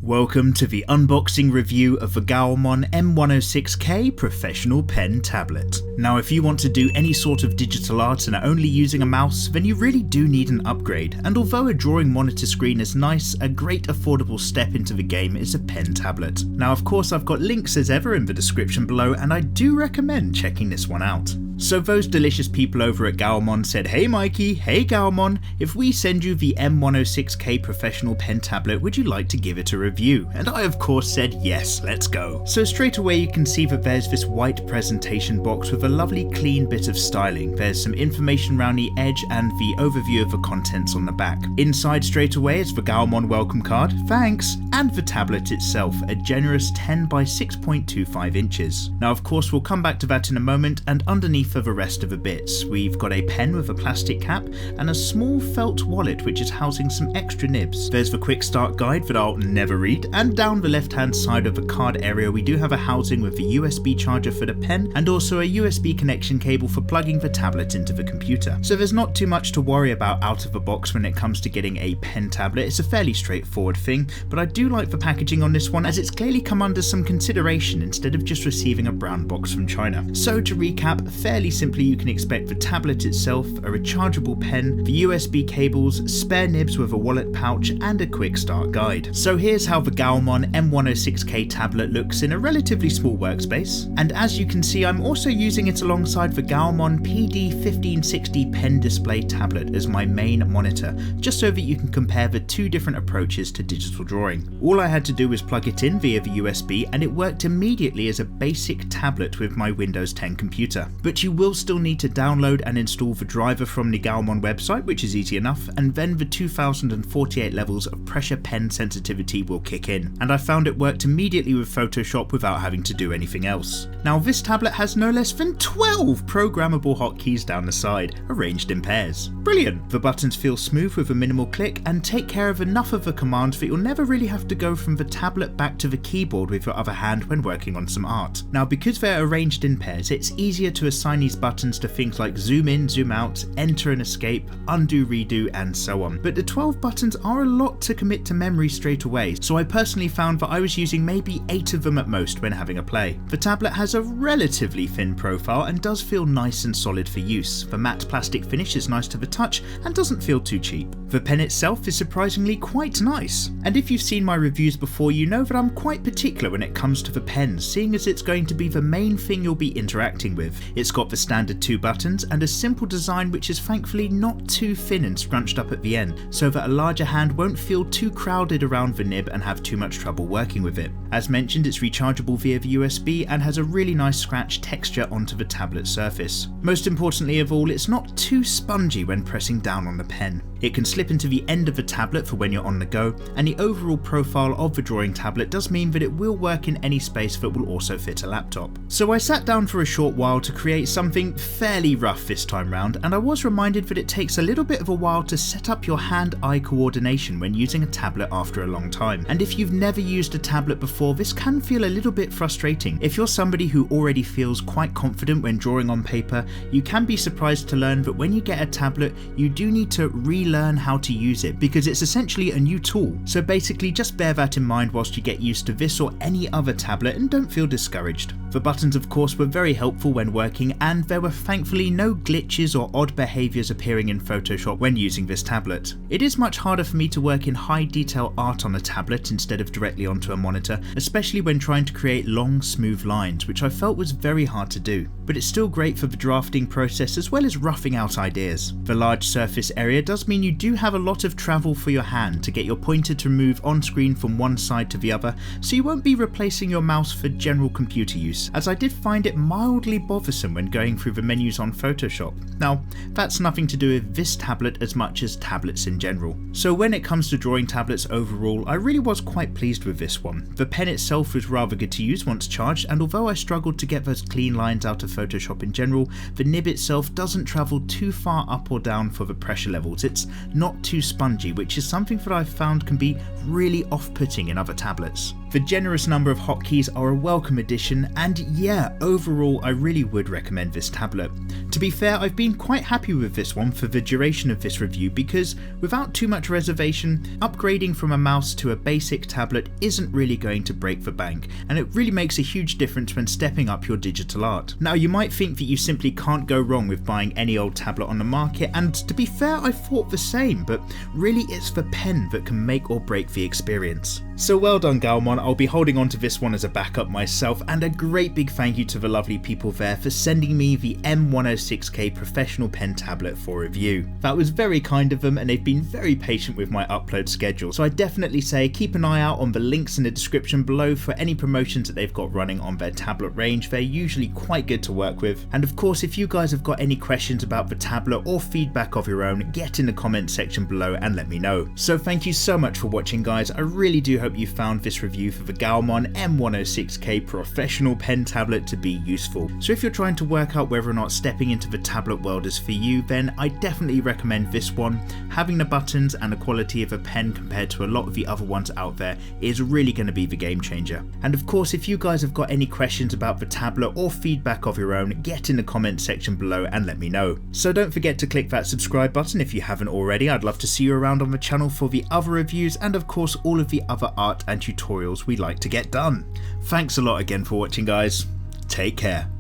Welcome to the unboxing review of the Gaomon M106k Professional Pen Tablet. Now if you want to do any sort of digital art and are only using a mouse, then you really do need an upgrade, and although a drawing monitor screen is nice, a great affordable step into the game is a pen tablet. Now of course I've got links as ever in the description below, and I do recommend checking this one out. So those delicious people over at Gaomon said, "Hey Mikey, hey Gaomon, if we send you the M106k Professional Pen Tablet, would you like to give it a review?" And I of course said yes, let's go. So straight away you can see that there's this white presentation box with a lovely clean bit of styling. There's some information around the edge and the overview of the contents on the back. Inside straight away is the Gaomon welcome card, thanks, and the tablet itself, a generous 10 by 6.25 inches. Now of course we'll come back to that in a moment, and underneath for the rest of the bits, we've got a pen with a plastic cap and a small felt wallet which is housing some extra nibs. There's the quick start guide that I'll never read, and down the left hand side of the card area we do have a housing with a USB charger for the pen and also a USB connection cable for plugging the tablet into the computer. So there's not too much to worry about out of the box when it comes to getting a pen tablet. It's a fairly straightforward thing, but I do like the packaging on this one as it's clearly come under some consideration instead of just receiving a brown box from China. So to recap, fairly simply you can expect the tablet itself, a rechargeable pen, the USB cables, spare nibs with a wallet pouch and a quick start guide. So here's how the Gaomon M106k tablet looks in a relatively small workspace, and as you can see I'm also using it alongside the Gaomon PD1560 pen display tablet as my main monitor, just so that you can compare the two different approaches to digital drawing. All I had to do was plug it in via the USB and it worked immediately as a basic tablet with my Windows 10 computer. But you will still need to download and install the driver from the Gaomon website, which is easy enough, and then the 2048 levels of pressure pen sensitivity will kick in, and I found it worked immediately with Photoshop without having to do anything else. Now this tablet has no less than 12 programmable hotkeys down the side, arranged in pairs. Brilliant! The buttons feel smooth with a minimal click and take care of enough of the commands that you'll never really have to go from the tablet back to the keyboard with your other hand when working on some art. Now because they're arranged in pairs, it's easier to assign these buttons to things like zoom in, zoom out, enter and escape, undo, redo, and so on. But the 12 buttons are a lot to commit to memory straight away, so I personally found that I was using maybe 8 of them at most when having a play. The tablet has a relatively thin profile and does feel nice and solid for use. The matte plastic finish is nice to the touch and doesn't feel too cheap. The pen itself is surprisingly quite nice, and if you've seen my reviews before you know that I'm quite particular when it comes to the pen, seeing as it's going to be the main thing you'll be interacting with. It's got the standard 2 buttons and a simple design which is thankfully not too thin and scrunched up at the end, so that a larger hand won't feel too crowded around the nib and have too much trouble working with it. As mentioned, it's rechargeable via the USB and has a really nice scratch texture onto the tablet surface. Most importantly of all, it's not too spongy when pressing down on the pen. It can slip into the end of the tablet for when you're on the go, and the overall profile of the drawing tablet does mean that it will work in any space that will also fit a laptop. So I sat down for a short while to create something fairly rough this time round, and I was reminded that it takes a little bit of a while to set up your hand-eye coordination when using a tablet after a long time. And if you've never used a tablet before, this can feel a little bit frustrating. If you're somebody who already feels quite confident when drawing on paper, you can be surprised to learn that when you get a tablet, you do need to relearn how to use it because it's essentially a new tool. So basically just bear that in mind whilst you get used to this or any other tablet and don't feel discouraged. The buttons of course were very helpful when working, and there were thankfully no glitches or odd behaviours appearing in Photoshop when using this tablet. It is much harder for me to work in high detail art on a tablet instead of directly onto a monitor, especially when trying to create long smooth lines, which I felt was very hard to do. But it's still great for the drafting process as well as roughing out ideas. The large surface area does mean you do have a lot of travel for your hand to get your pointer to move on screen from one side to the other, so you won't be replacing your mouse for general computer use, as I did find it mildly bothersome when going through the menus on Photoshop. Now, that's nothing to do with this tablet as much as tablets in general. So when it comes to drawing tablets overall, I really was quite pleased with this one. The pen itself was rather good to use once charged, and although I struggled to get those clean lines out of Photoshop in general, the nib itself doesn't travel too far up or down for the pressure levels. It's not too spongy, which is something that I've found can be really off-putting in other tablets. The generous number of hotkeys are a welcome addition, and yeah, overall I really would recommend this tablet. To be fair, I've been quite happy with this one for the duration of this review because without too much reservation, upgrading from a mouse to a basic tablet isn't really going to break the bank, and it really makes a huge difference when stepping up your digital art. Now you might think that you simply can't go wrong with buying any old tablet on the market, and to be fair I thought the same, but really it's the pen that can make or break the experience. So well done Gaomon, I'll be holding on to this one as a backup myself, and a great big thank you to the lovely people there for sending me the M106k professional pen tablet for review. That was very kind of them, and they've been very patient with my upload schedule, so I definitely say keep an eye out on the links in the description below for any promotions that they've got running on their tablet range. They're usually quite good to work with, and of course if you guys have got any questions about the tablet or feedback of your own, get in the comment section below and let me know. So thank you so much for watching guys, I really do hope you found this review for the Gaomon M106k professional pen tablet to be useful. So if you're trying to work out whether or not stepping into the tablet world is for you, then I definitely recommend this one. Having the buttons and the quality of a pen compared to a lot of the other ones out there is really going to be the game changer. And of course if you guys have got any questions about the tablet or feedback of your own, get in the comment section below and let me know. So don't forget to click that subscribe button if you haven't already. I'd love to see you around on the channel for the other reviews and of course all of the other art and tutorials we like to get done. Thanks a lot again for watching guys, take care.